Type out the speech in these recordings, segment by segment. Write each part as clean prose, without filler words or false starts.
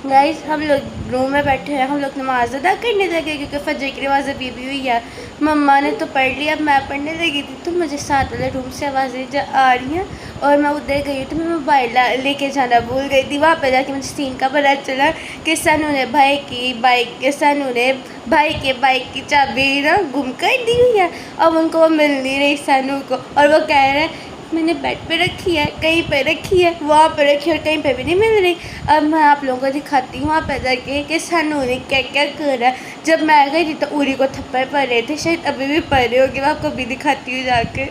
Guys हम लोग room में बैठे हैं, हम लोग नमाज अदा करने लगे क्योंकि फजर की नमाज अभी भी हुई है। मम्मा ने तो पढ़ लिया, अब मैं पढ़ने लगी थी तो मुझे साथ वाले रूम से आवाज़ें आ रही हैं और मैं उधर गई तो मैं मोबाइल लेके जाना भूल गई थी। वहाँ पे जाके मुझे सीन का पता चला कि सनू ने भाई की बाइक की चाबी ना गुम कर दी हुई है। अब उनको वो मिल नहीं रही सनू को, और वो कह रहे हैं मैंने बेड पे रखी है, कहीं पे रखी है, वहाँ पे रखी है और कहीं पे भी नहीं मिल रही। अब मैं आप लोगों को दिखाती हूँ वहाँ पे जाके कि सनू ने क्या क्या करा। जब मैं गई थी तो उरी को थप्पड़ पड़ रहे थे, शायद अभी भी पड़ रहे होंगे, मैं आपको भी दिखाती हूँ जाके।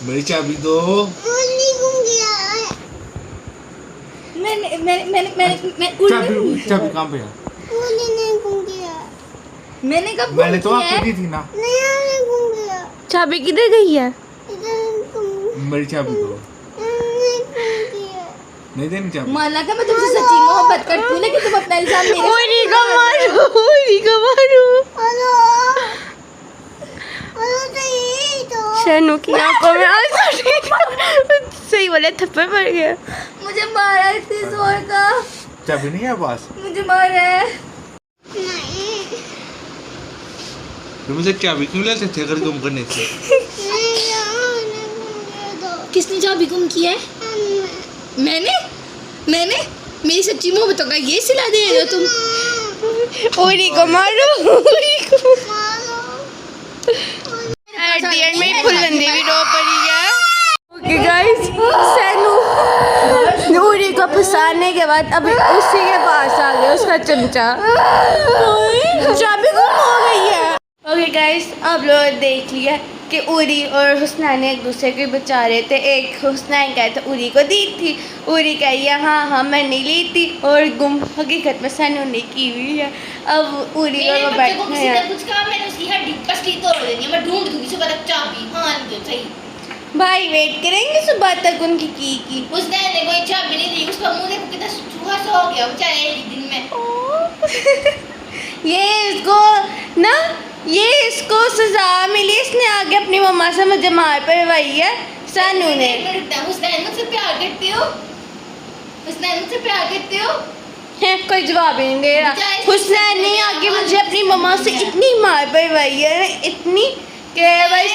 मेरी चाबी दो। चाबी कहाँ पे है? मैंने कब मैंने तो आपको दी थी ना। चाबी किधर गई है? मेरी चाबी दो। नहीं देनी चाबी। माना था मैं तुमसे सच्ची मोहब्बत करती हूँ लेकिन तुम अपना इल्जाम मेरे उरी को मारो। सनू की आंखों में आंसू सही बोले, थप्पड़ पड़ गया। मुझे मारा इतनी जोर का। चाबी नहीं है पास? मुझे मारा है। तो मुझे चाबी क्यों लेते थे अगर गुम करने से? किसने चाबी गुम की है? मैंने मेरी सच्ची मोहब्बतों का ये सिला दे रहे हो तुम। उरी को मारो, उरी को। एट द एंड में फुलंदी भी रो पड़ी है। ओके गाइस, सनू उरी को फंसाने के बाद अभी उसी के पास आ गया उसका चमचा, चाबी गुम हो गई है। ओके गाइस, आप लोगों ने देख लिया कि उरी और हुस्नैन एक दूसरे को बचा रहे थे। एक हुस्नैन कहता उरी को दी थी, उरी कही हाँ मैं नहीं ली थी, और गुम हकीकत में सनू ने की हुई है। अब उरी और वो बैठे हैं। कुछ काम मैंने उसकी हड्डी पसली तोड़ देनी है, मैं ढूंढ दूंगी सुबह तक चाबी। हाँ सही भाई वेट करेंगे सुबह तक उनकी की। हुस्नैन ने कोई चाबी नहीं दी, उसका मुंह देखो कितना चूहा सा हो गया बेचारा एक दिन में। ये इसको सजा मिली, इसने आगे अपनी मम्मा से मुझे मार पड़वाई है सनू ने। हुस्नैन मुझसे प्यार करते हो? हुस्नैन मुझसे प्यार करते हो? कोई जवाब ही नहीं दे रहा। हुस्नैन ने आगे मुझे अपनी मम्मा से इतनी मार पड़वाई है, इतनी कि बस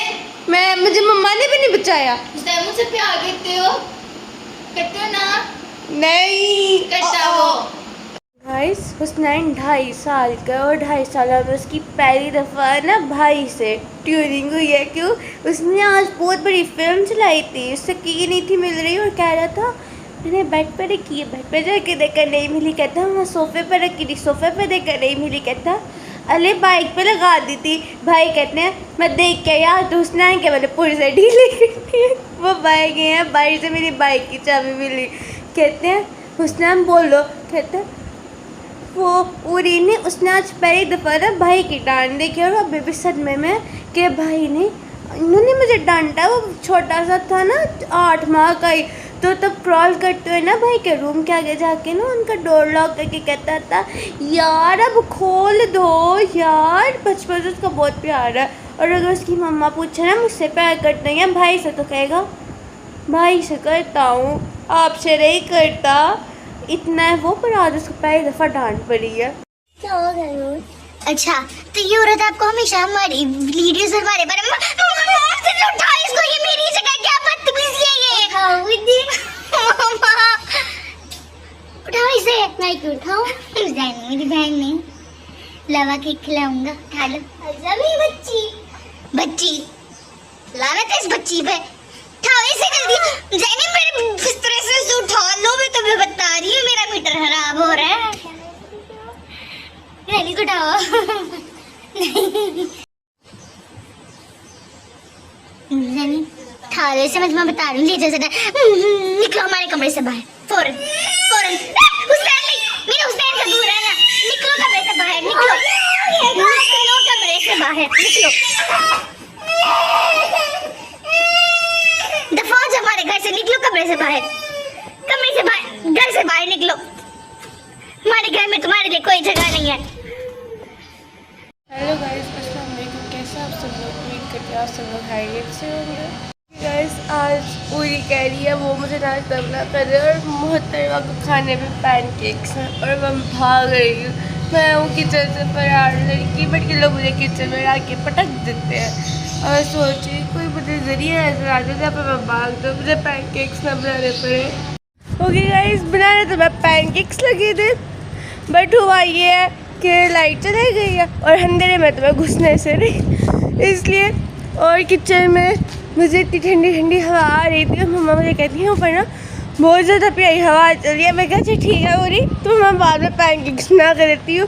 मुझे मम्मा ने भी नहीं बचाया। हुस्नैन मुझसे प्यार करते हो? करते हो ना? नहीं करता वो। गाइस, हुस्नैन 2.5 साल का और 2.5 साल में उसकी पहली दफ़ा ना भाई से ट्यूनिंग हुई है। क्यों? उसने आज बहुत बड़ी फिल्म चलाई थी, उससे की नहीं थी मिल रही और कह रहा था मैंने बेड पर रखी है, बेड पर जाके देखकर नहीं मिली। कहता वहाँ सोफ़े पर रखी थी, सोफ़े पर देखकर नहीं मिली। कहता अरे बाइक पे लगा दी थी। भाई कहते हैं मैं देख के यार तो हुस्नैन के मैंने पूरी से ढीले करती है। वो भाई गए हैं, भाई से मेरी बाइक की चाबी मिली। कहते हैं हुस्नैन बोलो। कहते हैं वो उरी ने उसने आज पहली दफ़ा ना भाई की डांट देखी और अभी भी सदमे में कि भाई ने इन्होंने मुझे डांटा। वो छोटा सा था ना, 8 माह का ही, तो तब क्रॉल करते हुए ना भाई के रूम के आगे जाके ना उनका डोर लॉक करके कहता था यार अब खोल दो यार, बचपन से उसका बहुत प्यार है। और अगर उसकी मम्मा पूछे ना मुझसे प्यार करते हैं भाई से, तो कहेगा भाई से करता हूँ, आपसे नहीं करता। इतना है वो, पर आज उसको पहली दफ़ा डांट पड़ी है। क्या हो गया? अच्छा तो ये औरत आपको हमेशा हमारी वीडियोस और हमारे बारे में उठा इसको, ये मेरी जगह क्या बदतमीजी है ये। उठाओ इसे। मैं क्यों उठाऊं? मेरी बहन नहीं, लवा के खिलाऊंगा, खा लो। मेरी बच्ची लाना था इस बच्ची पे। उठाओ इसे जल्दी। जैनी मेरे बिस्तर से उठा लो, मैं तुम्हें बता रही हूँ मेरा मीटर खराब हो रहा है। रैली को उठाओ। जैनी थाले से मैं बता रही हूँ, ले जैसे निकलो हमारे कमरे से बाहर फौरन फौरन। हुसैन नहीं, मेरा हुसैन का दूर है ना, निकलो कमरे से बाहर, निकलो कमरे से बाहर, निकलो। दफा जाओ हमारे घर से, निकलो कमरे से बाहर, कमरे से बाहर, घर से बाहर निकलो। हमारे घर में तुम्हारे लिए कोई जगह नहीं है। हेलो गाइस, अस्सलाम वालेकुम। कैसे आप सब लोग? उम्मीद करते हैं आप सब लोग खैरियत से होंगे। गाइस आज पूरी कह रही है वो मुझे नाश्ता बना कर रहे और मोहतरमा को खाने में पैनकेक्स हैं और मैं भाग रही हूँ। मैं हूँ किचन से फरार लड़की, बट ये लोग मुझे किचन में आके पटक देते हैं और सोची कोई मुझे जरिए ऐसा आ जाए पर मैं भाग दूँ, मुझे पैनकेक्स ना बनाने पड़े। ओके गाइस, बनाने तो मैं पैनकेक्स लगे थे, बट हुआ ये है कि लाइट चली गई है और अंधेरे में तो मैं घुसने से नहीं, इसलिए। और किचन में मुझे इतनी ठंडी ठंडी हवा आ रही थी और मम्मा मुझे कहती है ऊपर ना बहुत ज़्यादा प्यारी हवा चल रही है। मैं कहा ठीक है हो रही, तो मैं बाद में पैनकेक्स बना कर देती हूँ।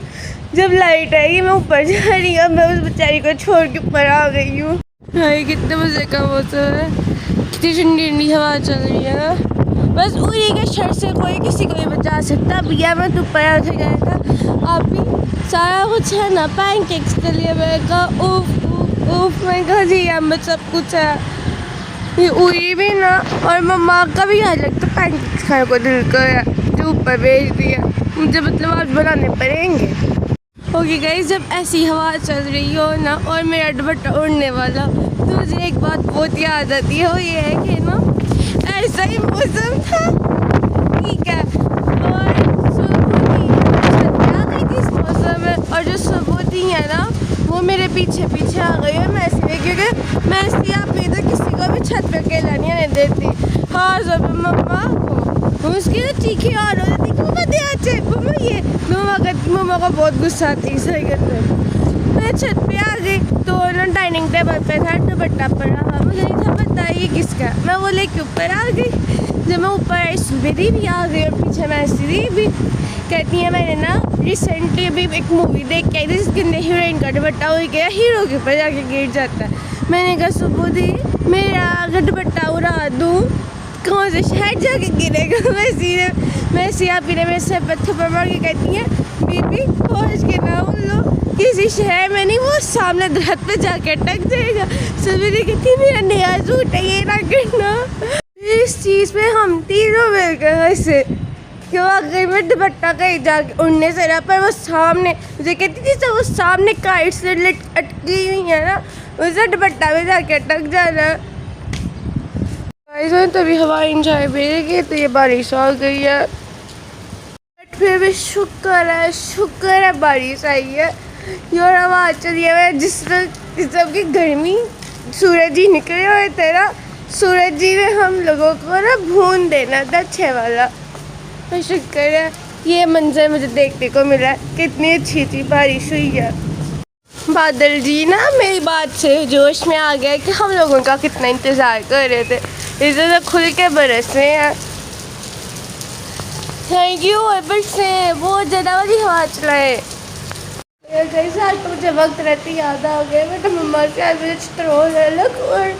जब लाइट आएगी मैं ऊपर जा रही हूँ, मैं उस बेचारी को छोड़ के ऊपर आ गई हूँ। भाई कितने मज़े का मौसम है, कितनी ठंडी ठंडी हवा चल रही है ना। बस उरी के शर से कोई किसी को भी बचा सकता। भैया मैं तो ऊपर उठ गया था, आप भी सारा कुछ है ना पैनकेक्स के लिए। मैं कहा उफ मैं कहा जी हम सब कुछ है, ये उरी भी ना। और मम्मा का भी आज लगता पैनकेक्स खाने को दिल कर जो ऊपर भेज दिया, मुझे मतलब आज बनाने पड़ेंगे। ओके गाइस, जब ऐसी हवा चल रही हो ना और मेरा दुपट्टा उड़ने वाला, तो मुझे एक बात बहुत याद आती है, वो ये है कि ना ऐसा ही मौसम था, ठीक है, और आ गई थी इस मौसम में, और जो सबूती है ना वो मेरे पीछे पीछे आ गई है मैं इसलिए, क्योंकि मैं इसलिए अपनी तो किसी को भी छत पे अकेला नहीं देती। हाँ जब मम्मा को उसकी तो चीखी और हो जाती कि मम्मा दे आचे मम्मा ये, मम्मा का बहुत गुस्सा आती है सही करते। मैं छत पे आ गई तो ना डाइनिंग टेबल पे था दुपट्टा पड़ा हुआ, मुझे नहीं था पता ये किसका, मैं वो लेके ऊपर आ गई। जब मैं ऊपर आई सुबेरी भी आ गई और पीछे मैं सीधी भी कहती है मैंने ना रिसेंटली अभी एक मूवी देख के आई थी जिसके अंदर हीरोइन का दुपट्टा हो गया हीरो के ऊपर जाके गिर जाता है। मैंने कहा सुबुदी मेरा अगर दुपट्टा उड़ा दूँ कौन से शहर जाके गिरेगा। मैं सियापी ने मेरे से पत्थर पर मार के कहती है बीबी खोज के ना उन लोग किसी शहर में नहीं, वो सामने दरख्त पे जाके अटक जाएगा। सुबेरी कहती मेरा नया सूट है ये ना करना। इस चीज़ पे हम तीनों मिल गए ऐसे कि वाकई में दुपट्टा कहीं जाके उड़ने से रहा, पर वो सामने मुझे कहती थी सब वो सामने काइट से अटकी हुई है ना, उसे दुपट्टा में जाके अटक जाना। तभी हवा इंजॉय मिलेगी, तो ये बारिश आ गई है, बट फिर भी शुक्र है बारिश आई है। और हवा चली है जिस सबकी गर्मी सूरज जी निकले हुए थे ना, सूरज जी ने हम लोगों को ना भून देना था अच्छे वाला, तो शुक्र है ये मंजर मुझे देखने को मिला, कितनी अच्छी थी बारिश हुई है। बादल जी ना मेरी बात से जोश में आ गया कि हम लोगों का कितना इंतज़ार कर रहे थे, इधर से खुल के बरस रहे हैं। थैंक यू बट से बहुत ज़्यादा वाली हवा चलाए। आज तो मुझे वक्त रहते याद आ गया, मैं तो मम्मा से आज मुझे चित्रोल अलग और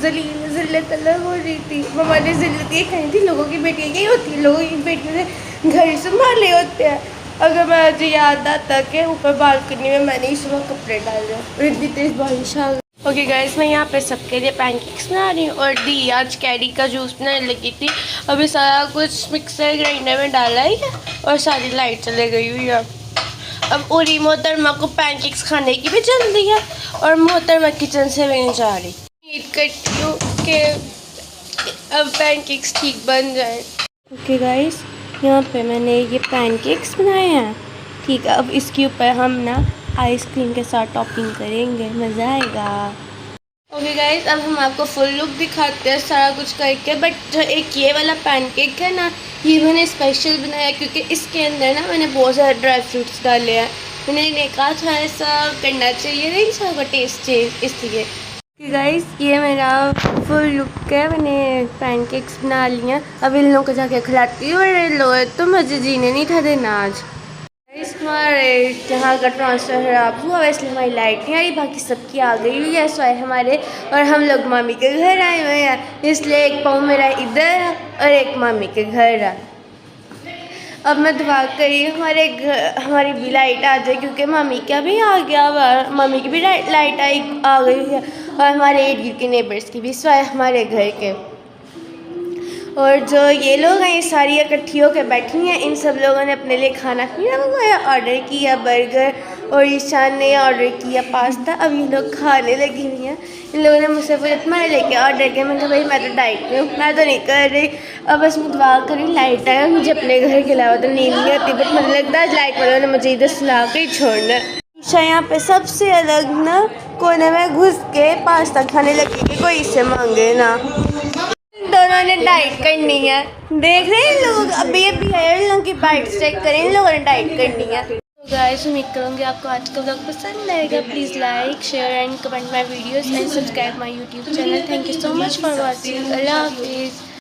जिल्लत अलग हो रही थी। मम्मा ने जिल्लत ये कही थी लोगों की बेटियाँ यही होती है, लोगों की बेटियों ने घर संभाले होते हैं। अगर मैं मुझे याद आता कि ऊपर बालकनी में मैंने इस सुबह कपड़े डाले और इतनी तेज़ बारिश आ गई। ओके गाइस, मैं यहाँ पे सबके लिए पैनकेक्स बना रही हूँ और दी आज कैरी का जूस बनाने लगी थी। अभी सारा कुछ मिक्सर ग्राइंडर में डाला ही है और सारी लाइट चले गई हुई है। अब उरी मोहतरमा को पैनकेक्स खाने की भी जल्दी है और मोहतरमा किचन से भी नहीं जा रही। उम्मीद करती हूँ कि अब पैनकेक्स ठीक बन जाए। ओके गाइस, यहाँ पे मैंने ये पैनकेक्स बनाए हैं, ठीक है। अब इसके ऊपर हम ना आइसक्रीम के साथ टॉपिंग करेंगे, मज़ा आएगा। ओके गाइस, अब हम आपको फुल लुक दिखाते हैं सारा कुछ करके। बट जो एक ये वाला पैनकेक है ना, ये मैंने स्पेशल बनाया क्योंकि इसके अंदर ना मैंने बहुत ज़्यादा ड्राई फ्रूट्स डाले हैं। मैंने कहा था ऐसा करना चाहिए नहीं, इसका टेस्ट चाहिए इसलिए। गाइस, ये मेरा फुल लुक है, मैंने पैनकेक्स बना लिया। अब इन लोगों को जाके खिलाती हूँ और इन लोग तो मुझे जीने नहीं था देना आज। हमारे जहाँ का ट्रांसफ़र खराब हुआ इसलिए हमारी लाइट नहीं आई, बाकी सबकी आ गई हुई है सवाए हमारे। और हम लोग मामी के घर आए हुए हैं, इसलिए एक पाँव मेरा इधर है और एक मामी के घर है। अब मैं दुआ करी हमारी भी लाइट आ जाए क्योंकि मामी का भी आ गया, मामी की भी लाइट आ गई है और हमारे इर्द गिर्द के नेबर्स की भी सवाए हमारे घर के। और जो ये लोग हैं ये सारी इकट्ठी होकर बैठी हैं, इन सब लोगों ने अपने लिए खाना पीना मंगवाया, ऑर्डर किया बर्गर और ईशान ने ऑर्डर किया पास्ता। अब ये लोग खाने लगी हुई हैं। इन लोगों ने मुझसे पूछा तुम्हारे लेके ऑर्डर किया, मैंने कहा भाई मैं तो डाइट में हूँ, मैं तो नहीं कर रही। अब बस मैं दुआ करी लाइट आया, मुझे अपने घर के अलावा तो नींद नहीं आती, बट मुझे लगता है लाइट वालों ने मुझे इधर सुला के ही छोड़ना। ईशा यहाँ पे सबसे अलग ना कोने में घुस के पास्ता खाने लगी कि कोई इससे मांगे ना। दोनों ने डाइट करनी है, देख रहे हैं लोग। अभी इन लोगों की बाइट चेक करें, इन लोगों ने डाइट करनी है। तो गाइस उम्मीद करूँगी आपको आज का व्लॉग पसंद आएगा। Please like share and comment my videos and subscribe my YouTube channel. Thank you so much for watching. अल्लाह हाफिज़।